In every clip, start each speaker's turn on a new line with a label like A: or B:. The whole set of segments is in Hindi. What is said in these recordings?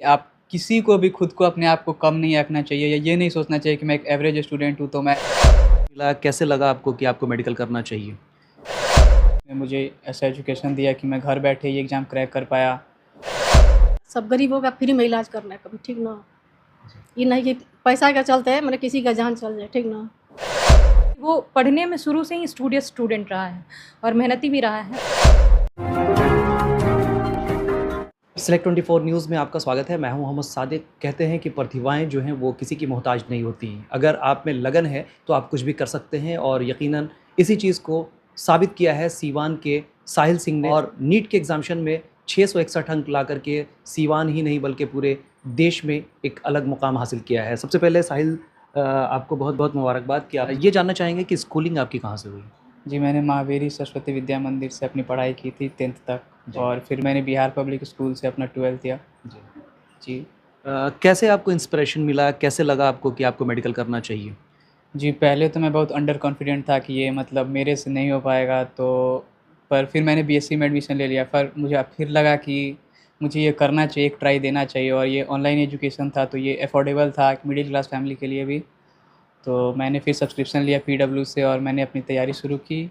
A: आप किसी को भी खुद को अपने आप को कम नहीं आंकना चाहिए या ये नहीं सोचना चाहिए कि मैं एक एवरेज स्टूडेंट हूँ तो मैं
B: कैसे लगा आपको कि आपको मेडिकल करना चाहिए?
A: मुझे ऐसा एजुकेशन दिया कि मैं घर बैठे ये एग्ज़ाम क्रैक कर पाया।
C: सब गरीबों का फ्री में इलाज करना है कभी, ठीक ना। ये नहीं कि पैसा के चलते मैंने किसी का जान चल जाए, ठीक ना।
D: वो पढ़ने में शुरू से ही स्टूडियस स्टूडेंट रहा है और मेहनती भी रहा है।
B: सेलेक्ट 24 न्यूज़ में आपका स्वागत है। मैं हूं मोहम्मद सादिक। कहते हैं कि प्रतिभाएं जो हैं वो किसी की मोहताज नहीं होती। अगर आप में लगन है तो आप कुछ भी कर सकते हैं और यकीनन इसी चीज़ को साबित किया है सीवान के साहिल सिंह ने। और नीट के एग्जामिशन में 661 अंक ला करके सीवान ही नहीं बल्कि पूरे देश में एक अलग मुकाम हासिल किया है। सबसे पहले साहिल, आपको बहुत बहुत मुबारकबाद कि आप ये जानना चाहेंगे कि स्कूलिंग आपकी कहाँ से हुई?
A: जी, मैंने महावीरी सरस्वती विद्या मंदिर से अपनी पढ़ाई की थी 10th तक और फिर मैंने बिहार पब्लिक स्कूल से अपना 12th किया।
B: जी।
A: जी।
B: कैसे आपको इंस्पिरेशन मिला? कैसे लगा आपको कि आपको मेडिकल करना चाहिए?
A: जी, पहले तो मैं बहुत अंडर कॉन्फिडेंट था कि ये मतलब मेरे से नहीं हो पाएगा तो पर फिर मैंने बीएससी में एडमिशन ले लिया। पर मुझे अब फिर लगा कि मुझे ये करना चाहिए, एक ट्राई देना चाहिए और ये ऑनलाइन एजुकेशन था तो ये अफोर्डेबल था मिडिल क्लास फैमिली के लिए भी। तो मैंने फिर सब्सक्रिप्शन लिया पीडब्ल्यू से और मैंने अपनी तैयारी शुरू की,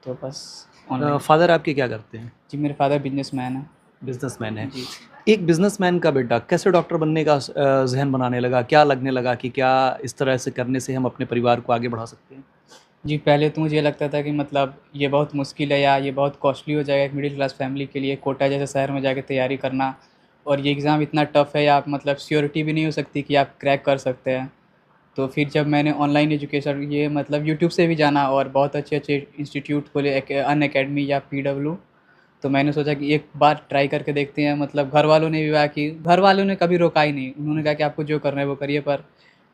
A: तो बस ऑनलाइन।
B: फ़ादर आपके क्या करते हैं?
A: जी, मेरे फादर बिज़नेसमैन हैं।
B: बिज़नेसमैन है।
A: जी।
B: एक बिज़नेसमैन का बेटा कैसे डॉक्टर बनने का ज़हन बनाने लगा? क्या लगने लगा कि क्या इस तरह से करने से हम अपने परिवार को आगे बढ़ा सकते हैं?
A: जी, पहले तो मुझे ये लगता था कि मतलब ये बहुत मुश्किल है या ये बहुत कॉस्टली हो जाएगा एक मिडिल क्लास फैमिली के लिए कोटा जैसे शहर में जाके तैयारी करना और ये एग्ज़ाम इतना टफ़ है या आप मतलब श्योरिटी भी नहीं हो सकती कि आप क्रैक कर सकते हैं। तो फिर जब मैंने ऑनलाइन एजुकेशन ये मतलब यूट्यूब से भी जाना और बहुत अच्छे-अच्छे इंस्टीट्यूट खोले अनअकैडमी या पीडब्ल्यू, तो मैंने सोचा कि एक बार ट्राई करके देखते हैं। मतलब घरवालों ने भी कहा कि घरवालों ने कभी रोका ही नहीं। उन्होंने कहा कि आपको जो करना है वो करिए, पर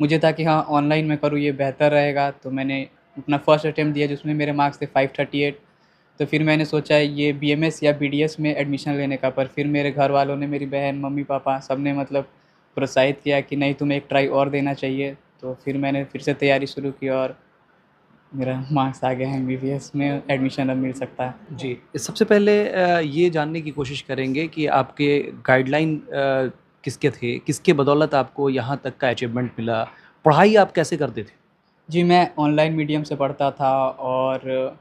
A: मुझे था कि हाँ, ऑनलाइन मैं करूँ ये बेहतर रहेगा। तो मैंने अपना फर्स्ट अटेम्प्ट दिया जिसमें मेरे मार्क्स थे 538। तो फिर मैंने सोचा ये बीएमएस या बीडीएस में एडमिशन लेने का, पर फिर मेरे घरवालों ने, मेरी बहन, मम्मी-पापा सबने मतलब प्रोत्साहित किया कि नहीं, तुम्हें एक ट्राई और देना चाहिए। तो फिर मैंने फिर से तैयारी शुरू की और मेरा मार्क्स आ गया है, एमबीबीएस में एडमिशन अब मिल सकता है।
B: जी, सबसे पहले ये जानने की कोशिश करेंगे कि आपके गाइडलाइन किसके थे? किसके बदौलत आपको यहाँ तक का अचीवमेंट मिला? पढ़ाई आप कैसे करते थे?
A: जी, मैं ऑनलाइन मीडियम से पढ़ता था और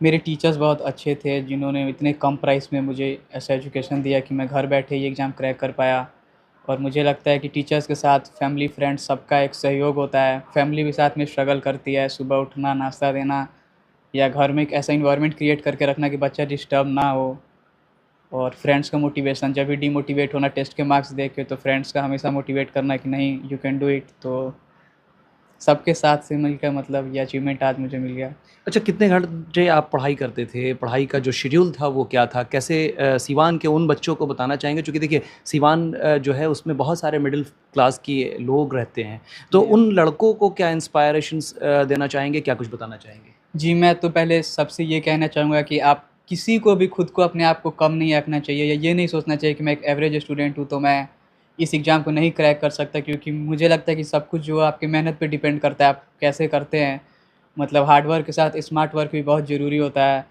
A: मेरे टीचर्स बहुत अच्छे थे जिन्होंने इतने कम प्राइस में मुझे ऐसा एजुकेशन दिया कि मैं घर बैठे ये एग्ज़ाम क्रैक कर पाया। और मुझे लगता है कि टीचर्स के साथ फैमिली, फ्रेंड्स सबका एक सहयोग होता है। फैमिली भी साथ में स्ट्रगल करती है, सुबह उठना, नाश्ता देना या घर में एक ऐसा एनवायरनमेंट क्रिएट करके रखना कि बच्चा डिस्टर्ब ना हो। और फ्रेंड्स का मोटिवेशन, जब भी डिमोटिवेट होना टेस्ट के मार्क्स देख के, तो फ्रेंड्स का हमेशा मोटिवेट करना कि नहीं, यू कैन डू इट। तो सबके साथ से मिलकर मतलब ये अचीवमेंट आज मुझे मिल गया।
B: अच्छा, कितने घंटे आप पढ़ाई करते थे? पढ़ाई का जो शेड्यूल था वो क्या था? कैसे सीवान के उन बच्चों को बताना चाहेंगे चूँकि देखिए सीवान जो है उसमें बहुत सारे मिडिल क्लास के लोग रहते हैं। तो
A: जी।
B: उन लड़कों को क्या इंस्पायरेशंस देना चाहेंगे? क्या कुछ बताना चाहेंगे?
A: जी, मैं तो पहले सबसे ये कहना चाहूँगा कि आप किसी को भी खुद को अपने आप को कम नहीं आंकना चाहिए या ये नहीं सोचना चाहिए कि मैं एक एवरेज स्टूडेंट हूँ तो मैं इस एग्ज़ाम को नहीं क्रैक कर सकता, क्योंकि मुझे लगता है कि सब कुछ जो आपकी मेहनत पे डिपेंड करता है, आप कैसे करते हैं। मतलब हार्ड वर्क के साथ स्मार्ट वर्क भी बहुत ज़रूरी होता है।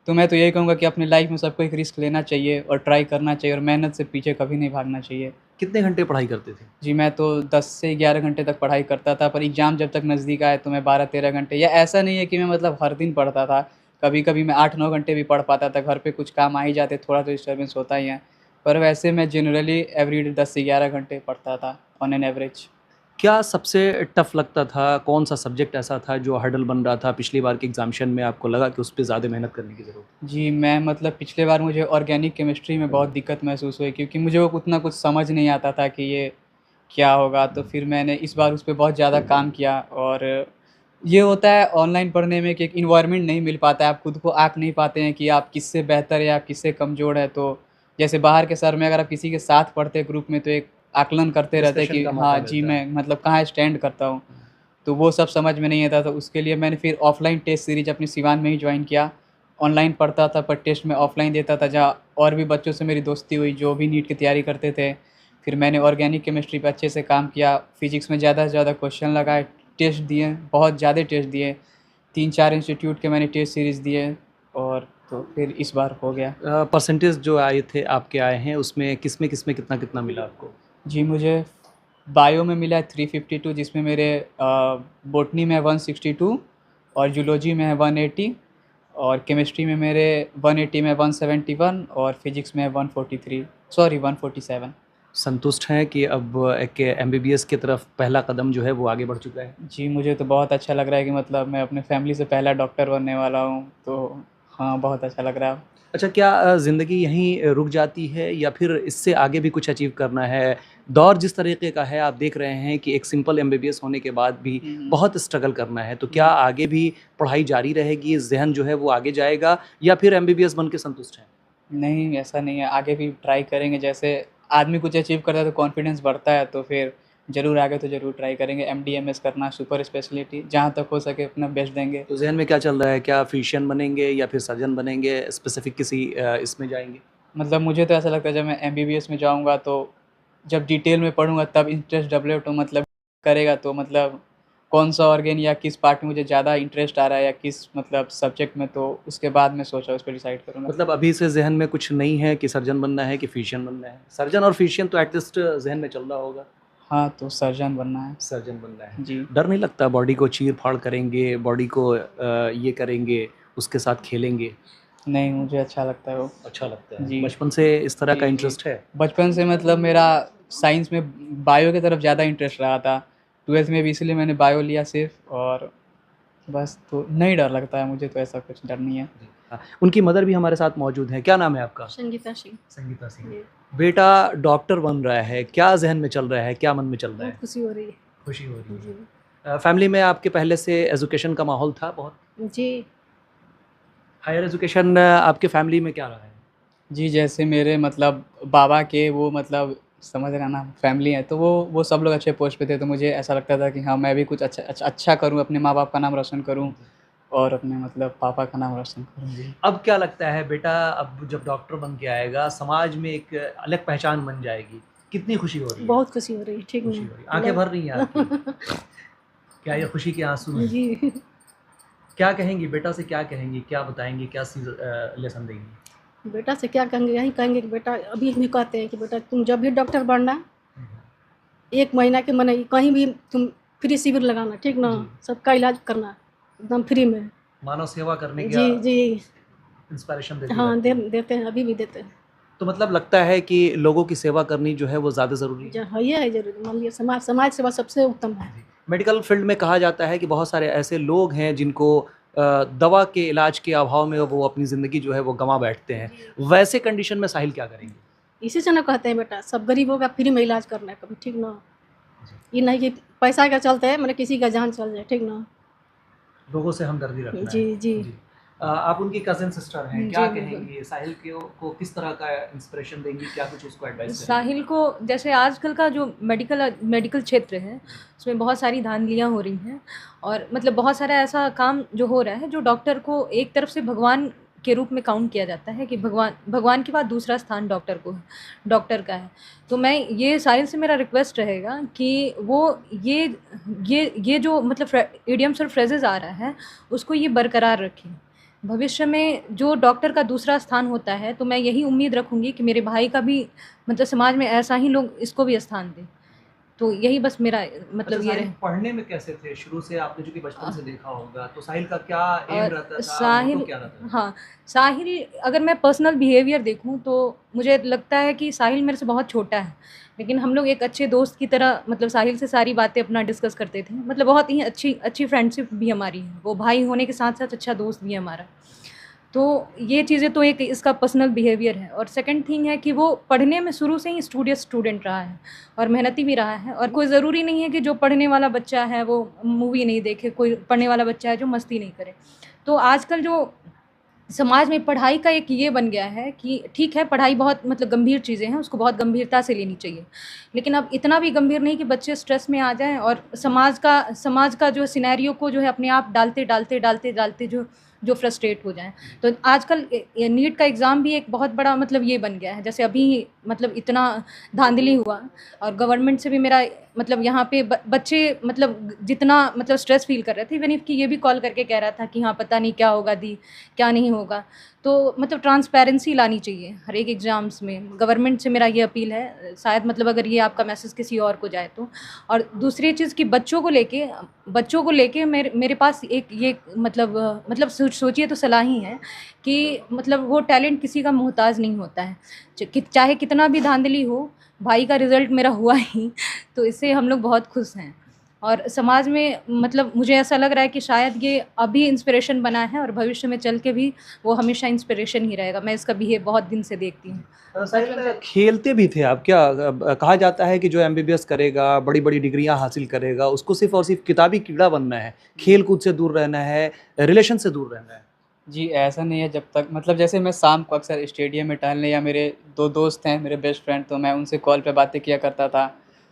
A: तो मैं तो यही कहूँगा कि अपनी लाइफ़ में सबको एक रिस्क लेना चाहिए और ट्राई करना चाहिए और मेहनत से पीछे कभी नहीं भागना चाहिए।
B: कितने घंटे पढ़ाई करते थे?
A: जी, मैं तो 10 से 11 घंटे तक पढ़ाई करता था, पर एग्ज़ाम जब तक नज़दीक आए तो मैं 12-13 घंटे, या ऐसा नहीं है कि मैं मतलब हर दिन पढ़ता था। कभी-कभी मैं 8-9 घंटे भी पढ़ पाता था, घर पे कुछ काम आ ही जाते, थोड़ा तो डिस्टर्बेंस होता ही है। पर वैसे मैं जनरली एवरीडे 10 से 11 घंटे पढ़ता था ऑन एन एवरेज।
B: क्या सबसे टफ़ लगता था? कौन-सा सब्जेक्ट ऐसा था जो हर्डल बन रहा था पिछली बार के एग्ज़ामिनेशन में आपको लगा कि उस पे ज़्यादा मेहनत करने की ज़रूरत है?
A: जी, मैं मतलब पिछले बार मुझे ऑर्गेनिक केमिस्ट्री में बहुत दिक्कत महसूस हुई, क्योंकि मुझे वो उतना कुछ समझ नहीं आता था कि ये क्या होगा। तो फिर मैंने इस बार उस पे बहुत ज़्यादा काम किया और ये होता है ऑनलाइन पढ़ने में कि एक एनवायरनमेंट नहीं मिल पाता है, आप खुद को आँक नहीं पाते हैं कि आप किससे बेहतर है, आप किससे कमज़ोर हैं। तो जैसे बाहर के सर में अगर आप किसी के साथ पढ़ते हैं ग्रुप में, तो एक आकलन करते रहते हैं
B: डिस्कशन
A: कि
B: का मौका
A: हाँ जी,
B: मिलता है।
A: मैं मतलब कहाँ स्टैंड करता हूँ। तो वो सब समझ में नहीं आता, तो उसके लिए मैंने फिर ऑफ़लाइन टेस्ट सीरीज़ अपनी सिवान में ही जॉइन किया। ऑनलाइन पढ़ता था पर टेस्ट मैं ऑफ़लाइन देता था, जहाँ और भी बच्चों से मेरी दोस्ती हुई जो भी नीट की तैयारी करते थे। फिर मैंने ऑर्गेनिक केमिस्ट्री पे अच्छे से काम किया, फिज़िक्स में ज़्यादा से ज़्यादा क्वेश्चन लगाए, टेस्ट दिए, बहुत ज़्यादा टेस्ट दिए। 3-4 इंस्टीट्यूट के मैंने टेस्ट सीरीज़ दिए और तो फिर इस बार हो गया।
B: परसेंटेज जो आए थे आपके आए हैं उसमें किसमें किसमें कितना कितना मिला आपको?
A: जी, मुझे बायो में मिला है 352, जिसमें मेरे बॉटनी में 162 और जूलॉजी में है 180 और केमिस्ट्री में मेरे 180 में 171 और फिजिक्स में 143, सॉरी 147।
B: संतुष्ट हैं कि अब एक एमबीबीएस की तरफ पहला कदम जो है वो आगे बढ़ चुका है?
A: जी, मुझे तो बहुत अच्छा लग रहा है कि मतलब मैं अपने फैमिली से पहला डॉक्टर बनने वाला हूँ, तो हाँ, बहुत अच्छा लग रहा है।
B: अच्छा, क्या ज़िंदगी यहीं रुक जाती है या फिर इससे आगे भी कुछ अचीव करना है? दौर जिस तरीके का है आप देख रहे हैं कि एक सिंपल एमबीबीएस होने के बाद भी बहुत स्ट्रगल करना है, तो क्या आगे भी पढ़ाई जारी रहेगी, ज़हन जो है वो आगे जाएगा या फिर एमबीबीएस बन के संतुष्ट हैं?
A: नहीं, ऐसा नहीं है, आगे भी ट्राई करेंगे। जैसे आदमी कुछ अचीव करता है तो कॉन्फिडेंस बढ़ता है, तो फिर ज़रूर आगे तो ज़रूर ट्राई करेंगे। एमडी, एमएस करना, सुपर स्पेशलिटी, जहाँ तक हो सके अपना बेस्ट देंगे।
B: तो ज़हन में क्या चल रहा है? क्या फिजिशियन बनेंगे या फिर सर्जन बनेंगे? स्पेसिफिक किसी इसमें जाएँगे?
A: मतलब मुझे तो ऐसा लगता है जब मैं एमबीबीएस में जाऊँगा तो जब डिटेल में पढ़ूँगा तब इंटरेस्ट डेवलप मतलब करेगा, तो मतलब कौन-सा ऑर्गन या किस पार्ट में मुझे ज़्यादा इंटरेस्ट आ रहा है या किस मतलब सब्जेक्ट में, तो उसके बाद मैं सोचा उस पे डिसाइड करूँगा।
B: मतलब अभी से ज़हन में कुछ नहीं है कि सर्जन बनना है कि फिजिशियन बनना है? सर्जन और फिजिशियन तो एटलीस्ट ज़हन में चल रहा होगा।
A: हाँ, तो सर्जन बनना है।
B: सर्जन बनना है।
A: जी।
B: डर नहीं लगता बॉडी को चीर-फाड़ करेंगे, बॉडी को ये करेंगे, उसके साथ खेलेंगे?
A: नहीं, मुझे अच्छा लगता है वो।
B: अच्छा लगता है।
A: जी।
B: बचपन से इस तरह का
A: जी, जी।
B: इंटरेस्ट है?
A: बचपन से मतलब मेरा साइंस में बायो की तरफ ज़्यादा इंटरेस्ट रहा था। 12th में भी इसलिए मैंने बायो लिया सिर्फ़, और बस, तो नहीं डर लगता है मुझे, तो ऐसा कुछ डर नहीं है।
B: जी। उनकी मदर भी हमारे साथ मौजूद हैं। क्या नाम है आपका?
C: संगीता सिंह।
B: संगीता सिंह।
C: जी,
B: बेटा डॉक्टर बन रहा है, क्या ज़हन में चल रहा है? क्या मन में चल रहा
C: बहुत
B: है?
C: खुशी हो रही है।
B: खुशी हो रही है।
C: जी।
B: फैमिली में आपके पहले से एजुकेशन का माहौल था बहुत?
C: जी।
B: हायर एजुकेशन आपके फैमिली में क्या रहा है?
A: जी, जैसे मेरे मतलब बाबा के वो मतलब समझ रहे हैं ना, फैमिली है, तो वो सब लोग अच्छे पोस्ट पे थे, तो मुझे ऐसा लगता था कि हाँ, मैं भी कुछ अच्छा करूँ, अपने माँ-बाप का नाम रोशन करूँ और अपने मतलब पापा का नाम रोशन करूँ। जी।
B: अब क्या लगता है बेटा, अब जब डॉक्टर बन के आएगा समाज में एक अलग पहचान बन जाएगी, कितनी खुशी हो रही है?
C: बहुत खुशी हो रही है, ठीक
B: खुशी
C: ना?
B: हो रही है। आंखें भर रही हैं आपकी। क्या ये खुशी के आंसू हैं?
C: जी।
B: क्या कहेंगी बेटा से, क्या कहेंगी, क्या बताएंगी, क्या लेसन देंगी?
C: बेटा से क्या कहेंगे, यही कहेंगे कि बेटा अभी भी कहते हैं कि बेटा तुम जब भी डॉक्टर बनना, 1 महीना के मने कहीं भी तुम फ्री शिविर लगाना, ठीक ना?
B: जी।
C: सबका इलाज करना एकदम फ्री में।
B: मानव सेवा करने का
C: जी, जी।
B: इंस्पिरेशन देती
C: हाँ,
B: रहती हैं।
C: देते हैं, अभी भी देते हैं।
B: तो मतलब लगता है कि लोगों की सेवा करनी जो है वो ज़्यादा ज़रूरी है।
C: है, ये है ज़रूरी, मान लीजिए समाज सेवा सबसे उत्तम है।
B: मेडिकल फील्ड में कहा जाता है कि बहुत सारे ऐसे लोग हैं जिनको दवा के इलाज के अभाव में वो अपनी ज़िंदगी जो है वो गंवा बैठते हैं। वैसे कंडीशन में साहिल क्या करेंगे?
C: इसी से ना कहते हैं बेटा सब गरीबों का फ्री में इलाज करना है कभी, ठीक ना? ये नहीं कि पैसा के चलते मतलब किसी का जान चल जाए, ठीक ना?
B: लोगों से हमदर्दी रखना है।
C: जी, जी।
B: आप उनकी कज़न सिस्टर हैं,
C: जी,
B: क्या
C: बिल्कुल।
B: कहेंगी? साहिल को किस तरह का इंस्पिरेशन देंगी? क्या कुछ उसको एडवाइस करेंगी?
D: साहिल को जैसे आजकल का जो मेडिकल क्षेत्र है उसमें बहुत सारी धांधलियाँ हो रही हैं और मतलब बहुत सारा ऐसा काम जो हो रहा है जो डॉक्टर को एक तरफ से भगवान के रूप में काउंट किया जाता है कि भगवान के बाद दूसरा स्थान डॉक्टर का है। तो मैं ये साहिल से मेरा रिक्वेस्ट रहेगा कि वो ये जो मतलब इडियम्स और फ्रेजेस आ रहा है उसको ये बरकरार रखें। भविष्य में जो डॉक्टर का दूसरा स्थान होता है तो मैं यही उम्मीद रखूँगी कि मेरे भाई का भी मतलब समाज में ऐसा ही लोग इसको भी स्थान दें। तो यही बस मेरा मतलब ये
B: साहिल
D: रहे।
B: पढ़ने में कैसे थे? शुरू से आपने चूँकि बचपन से देखा होगा, तो साहिल का क्या एम
D: और
B: रहता था?
D: साहिल
B: मोटो क्या रहता था?
D: हाँ, साहिल अगर मैं पर्सनल बिहेवियर देखूँ तो मुझे लगता है कि साहिल मेरे से बहुत छोटा है, लेकिन हम लोग एक अच्छे दोस्त की तरह मतलब साहिल से सारी बातें अपना डिस्कस करते थे। मतलब बहुत ही अच्छी फ्रेंडशिप भी हमारी है। वो भाई होने के साथ-साथ अच्छा दोस्त भी है हमारा। तो ये चीज़ें तो एक इसका पर्सनल बिहेवियर है और सेकंड थिंग है कि वो पढ़ने में शुरू से ही स्टूडियस स्टूडेंट रहा है और मेहनती भी रहा है और कोई ज़रूरी नहीं है कि जो पढ़ने वाला बच्चा है वो मूवी नहीं देखे, कोई पढ़ने वाला बच्चा है जो मस्ती नहीं करे। तो आजकल जो समाज में पढ़ाई का एक ये बन गया है कि ठीक है पढ़ाई बहुत मतलब गंभीर चीज़ें हैं, उसको बहुत गंभीरता से लेनी चाहिए। लेकिन अब इतना भी गंभीर नहीं कि बच्चे स्ट्रेस में आ जाएँ और समाज का जो सिनेरियो को जो है अपने आप डालते जो जो फ्रस्ट्रेट हो जाएं। तो आजकल नीट का एग्ज़ाम भी एक बहुत बड़ा मतलब ये बन गया है, जैसे अभी मतलब इतना धांधली हुआ और गवर्नमेंट से भी मेरा मतलब यहाँ पे बच्चे मतलब जितना मतलब स्ट्रेस फील कर रहे थे, इवन इफ कि ये भी कॉल करके कह रहा था कि हाँ पता नहीं क्या होगा दी, क्या नहीं होगा। तो मतलब ट्रांसपेरेंसी लानी चाहिए हर एक एग्ज़ाम्स में, गवर्नमेंट से मेरा ये अपील है। शायद मतलब अगर ये आपका मैसेज किसी और को जाए तो। और दूसरी चीज़ कि बच्चों को लेके मेरे पास एक ये मतलब सोचिए तो सलाह ही है कि मतलब वो टैलेंट किसी का मोहताज नहीं होता है, चाहे कितना भी धांधली हो। भाई का रिज़ल्ट मेरा हुआ ही, तो इससे हम लोग बहुत खुश हैं। और समाज में मतलब मुझे ऐसा लग रहा है कि शायद ये अभी इंस्पिरेशन बना है और भविष्य में चल के भी वो हमेशा इंस्पिरेशन ही रहेगा। मैं इसका बिहेव बहुत दिन से देखती हूँ।
B: साहिल, खेलते भी थे आप क्या? कहा जाता है कि जो एमबीबीएस करेगा, बड़ी बड़ी डिग्रियां हासिल करेगा, उसको सिर्फ और सिर्फ किताबी कीड़ा बनना है, खेल कूद से दूर रहना है, रिलेशन से दूर रहना है।
A: जी, ऐसा नहीं है। जब तक मतलब जैसे मैं शाम को अक्सर स्टेडियम में टहलने, या मेरे 2 दोस्त हैं मेरे बेस्ट फ्रेंड, तो मैं उनसे कॉल पे बातें किया करता था,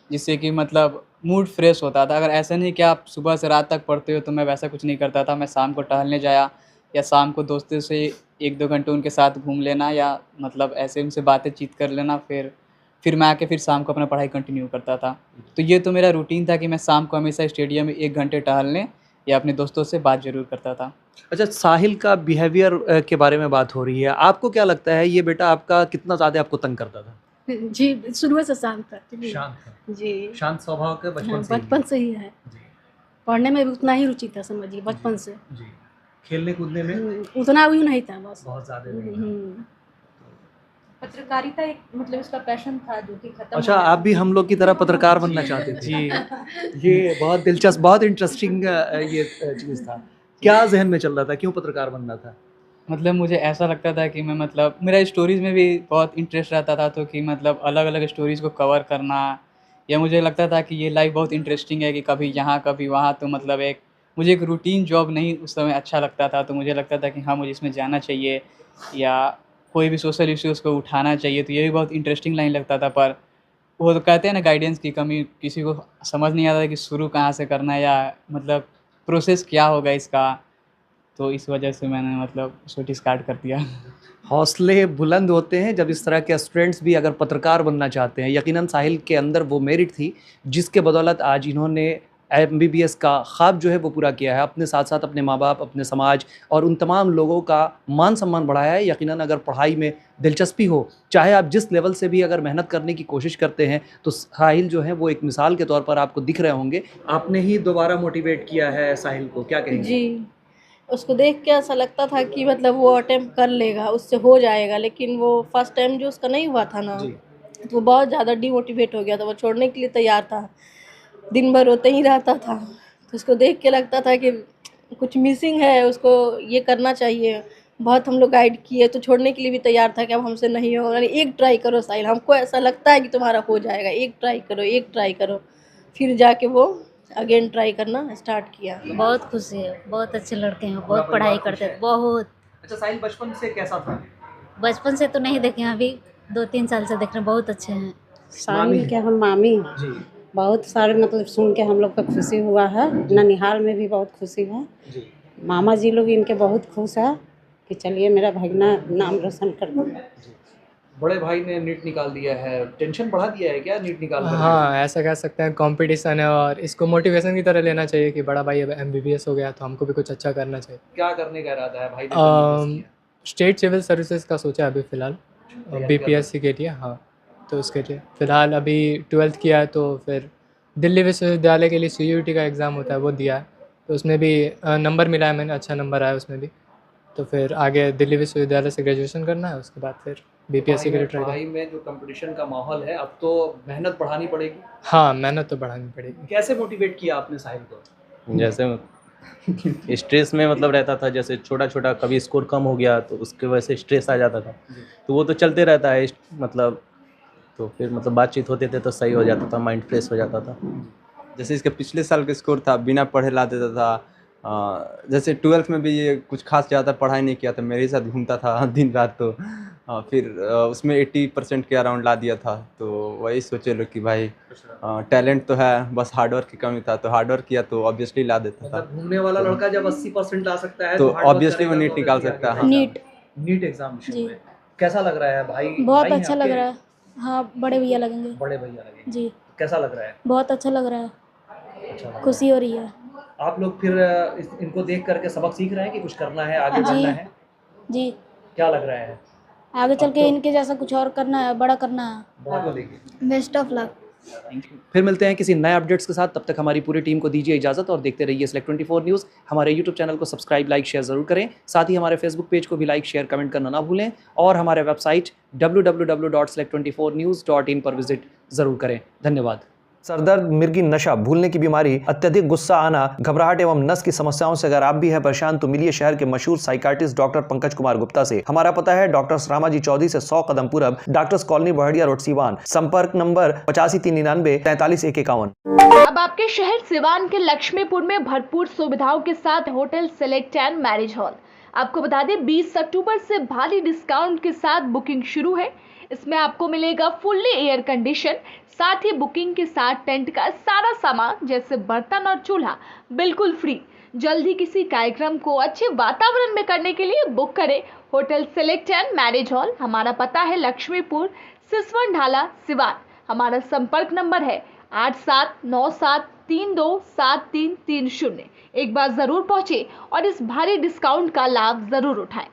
A: जिससे कि मतलब मूड फ्रेश होता था। अगर ऐसा नहीं कि आप सुबह से रात तक पढ़ते हो, तो मैं वैसा कुछ नहीं करता था। मैं शाम को टहलने जाया, या शाम को दोस्तों से 1-2 घंटे उनके साथ घूम लेना, या मतलब ऐसे उनसे बातचीत कर लेना, फिर मैं आके फिर शाम को अपना पढ़ाई कंटिन्यू करता था। तो ये तो मेरा रूटीन था कि मैं शाम को हमेशा स्टेडियम में 1 घंटे टहलने या अपने दोस्तों से बात ज़रूर करता था।
B: अच्छा, साहिल का बिहेवियर के बारे में बात हो रही है, आपको क्या लगता है ये बेटा आपका कितना ज़्यादा आपको तंग करता था?
C: जी, शुरू से शांत था जी।
B: शांत था।
C: जी।
B: शांत स्वभाव के बचपन
C: हाँ,
B: से ही?
C: बचपन से ही है।
B: जी।
C: पढ़ने में भी उतना ही रुचि था, समझिए बचपन से।
B: जी। खेलने कूदने में
C: उतना भी नहीं था बस।
B: बहुत ज़्यादा नहीं था।
C: हुँ।
D: पत्रकारिता एक मतलब इसका पैशन था जो कि खत्म
B: अच्छा,
D: हो गया।
B: आप भी हम लोग की तरह पत्रकार बनना चाहते थे?
A: जी।
B: ये बहुत दिलचस्प, बहुत इंटरेस्टिंग ये चीज़ था। क्या ज़हन में चल रहा था? क्यों पत्रकार बनना था?
A: मतलब मुझे ऐसा लगता था कि मैं मतलब मेरा स्टोरीज़ में भी बहुत इंटरेस्ट रहता था, तो कि मतलब अलग-अलग स्टोरीज़ को कवर करना, या मुझे लगता था कि ये लाइफ़ बहुत इंटरेस्टिंग है कि कभी यहाँ कभी वहाँ, तो मतलब मुझे एक रूटीन जॉब नहीं उस समय अच्छा लगता था। तो मुझे लगता था कि हाँ, मुझे इसमें जाना चाहिए, या कोई भी सोशल इश्यूज़ को उठाना चाहिए, तो ये भी बहुत इंटरेस्टिंग लाइन लगता था। पर वो तो कहते हैं ना, गाइडेंस की कमी, किसी को समझ नहीं आता कि शुरू कहाँ से करना है, या मतलब प्रोसेस क्या होगा इसका। तो इस वजह से मैंने मतलब शूट स्टार्ट कर दिया।
B: हौसले बुलंद होते हैं जब इस तरह के स्टूडेंट्स भी अगर पत्रकार बनना चाहते हैं। यकीनन साहिल के अंदर वो मेरिट थी जिसके बदौलत आज इन्होंने एमबीबीएस का ख्वाब जो है वो पूरा किया है। अपने साथ साथ अपने माँ बाप, अपने समाज और उन तमाम लोगों का मान सम्मान बढ़ाया है। यकीनन अगर पढ़ाई में दिलचस्पी हो, चाहे आप जिस लेवल से भी अगर मेहनत करने की कोशिश करते हैं, तो साहिल जो है वो एक मिसाल के तौर पर आपको दिख रहे होंगे। आपने ही दोबारा मोटिवेट किया है साहिल को, क्या कहेंगे?
C: जी। उसको देख के ऐसा लगता था कि मतलब वो अटेम्प्ट कर लेगा, उससे हो जाएगा, लेकिन वो फर्स्ट टाइम जो उसका नहीं हुआ था ना,
B: जी।
C: तो वो बहुत ज़्यादा डिमोटिवेट हो गया था, वो छोड़ने के लिए तैयार था। दिन भर रोते ही रहता था। तो उसको देख के लगता था कि कुछ मिसिंग है, उसको ये करना चाहिए। बहुत हम लोग गाइड किए, तो छोड़ने के लिए भी तैयार था कि अब हमसे नहीं होगा। यानी एक ट्राई करो साहिल, हमको ऐसा लगता है कि तुम्हारा हो जाएगा, एक ट्राई करो, एक ट्राई करो। फिर जाके वो अगेन ट्राई करना स्टार्ट किया।
E: बहुत खुशी है, बहुत अच्छे लड़के हैं,
B: पूरा
E: बहुत पढ़ाई
B: परिवार खुश
E: करते
B: है?
E: हैं, बहुत।
B: अच्छा, साहिल बचपन से कैसा था?
E: बचपन से तो नहीं देखे हैं, अभी 2-3 साल से देख रहे हैं, बहुत अच्छे हैं।
B: मामी
F: साहिल के हम मामी हैं।
B: जी।
F: बहुत सारे मतलब सुन के हम लोग को खुशी हुआ है। ननिहाल में भी बहुत खुशी है।
B: जी।
F: मामा जी लोग इनके बहुत खुश है कि चलिए मेरा भगना नाम रोशन कर दिया।
B: बड़े भाई ने नीट निकाल दिया है, टेंशन बढ़ा दिया है क्या नीट निकाल कर?
G: हाँ, ऐसा कह सकते हैं, कंपटीशन है और इसको मोटिवेशन की तरह लेना चाहिए कि बड़ा भाई अब एमबीबीएस हो गया तो हमको भी कुछ अच्छा करना चाहिए।
B: क्या करने का इरादा है भाई ने? MBBS किया।
G: स्टेट सिविल सर्विसेज का सोचा है अभी फ़िलहाल,
B: तैयारी
G: बीपीएससी के लिए। हाँ, तो उसके लिए फ़िलहाल अभी 12th किया है, तो फिर दिल्ली विश्वविद्यालय के लिए सीयूईटी का एग्ज़ाम होता है वो दिया है, तो उसमें भी नंबर मिला है, मैंने अच्छा नंबर आया उसमें भी। तो फिर आगे दिल्ली विश्वविद्यालय से ग्रेजुएशन करना है, उसके बाद फिर बीपीएससी के लिए ट्राई करना है।
B: पढ़ाई में जो कंपटीशन का माहौल है, अब तो मेहनत बढ़ानी पड़ेगी।
G: हाँ, मेहनत तो बढ़ानी पड़ेगी।
B: कैसे मोटिवेट किया आपने साहिल को?
H: जैसे स्ट्रेस में मतलब रहता था, जैसे छोटा छोटा कभी स्कोर कम हो गया तो उसके वजह से स्ट्रेस आ जाता था, तो वो तो चलते रहता है मतलब, तो फिर मतलब बातचीत होते थे तो सही हो जाता था, माइंड फ्रेश हो जाता था।
I: जैसे इसके पिछले साल का स्कोर था, बिना पढ़े ला देता था, जैसे 12th में भी ये कुछ खास ज़्यादा पढ़ाई नहीं किया था, मेरे साथ घूमता था दिन रात। तो फिर उसमें 80% के अराउंड ला दिया था। तो वही सोचे लोग कि भाई टैलेंट तो है, बस हार्डवर्क की कमी था, तो हार्डवर्क किया तो ऑब्वियसली ला देता था।
B: मतलब घूमने वाला लड़का जब 80% ला सकता है
I: तो
B: hard work
I: obviously वो
B: करेगा
I: नीट
B: तो
I: निकाल
B: obviously
I: सकता है।
B: आगे
C: नीट
B: नीट एग्जामिनेशन
C: जी
B: में कैसा लग रहा है भाई?
C: बहुत
B: भाई हैं
C: अच्छा लग
B: आपके?
C: रहा है। हाँ, बड़े भैया लगेंगे।
B: बड़े भैया लगे।
C: जी,
B: कैसा लग रहा है?
C: बहुत अच्छा लग रहा है,
B: अच्छा लग रहा
C: खुशी हो रही है।
B: है। आप लोग फिर इनको देख करके सबक सीख रहे हैं कि कुछ करना है, आगे
C: जी।
B: बढ़ना है?
C: जी,
B: क्या लग रहा है?
C: आगे चल
B: अब
C: के
B: तो-
C: इनके जैसा कुछ और करना है, बड़ा करना है।
B: बहुत बढ़िया।
C: Best of luck.
B: फिर मिलते हैं किसी नए अपडेट्स के साथ। तब तक हमारी पूरी टीम को दीजिए इजाजत और देखते रहिए Select 24 न्यूज़। हमारे यूट्यूब चैनल को सब्सक्राइब, लाइक, शेयर जरूर करें। साथ ही हमारे फेसबुक पेज को भी लाइक, शेयर, कमेंट करना ना भूलें और हमारे वेबसाइट www.select24news.in पर विजिट जरूर करें। धन्यवाद। सरदर्द, मिर्गी, नशा, भूलने की बीमारी, अत्यधिक गुस्सा आना, घबराहट एवं नस की समस्याओं से अगर आप भी हैं परेशान तो मिलिए शहर के मशहूर साइकाट्रिस्ट डॉक्टर पंकज कुमार गुप्ता से। हमारा पता है डॉक्टर रामाजी चौधरी से 100 कदम पूरब, doctors colony, Bahadiya road, Siwan. संपर्क नंबर 85 399 43 151।
J: अब आपके शहर सिवान के लक्ष्मीपुर में भरपूर सुविधाओं के साथ hotel select and marriage hall. आपको बता दें 20 अक्टूबर से भारी डिस्काउंट के साथ बुकिंग शुरू है। इसमें आपको मिलेगा फुल्ली एयर कंडीशन, साथ ही बुकिंग के साथ टेंट का सारा सामान जैसे बर्तन और चूल्हा बिल्कुल फ्री। जल्द ही किसी कार्यक्रम को अच्छे वातावरण में करने के लिए बुक करें hotel select and marriage hall. हमारा पता है लक्ष्मीपुर, सिसवन ढाला, सिवान। हमारा संपर्क नंबर है 8797327330। एक बार जरूर पहुंचे और इस भारी डिस्काउंट का लाभ जरूर उठाएं।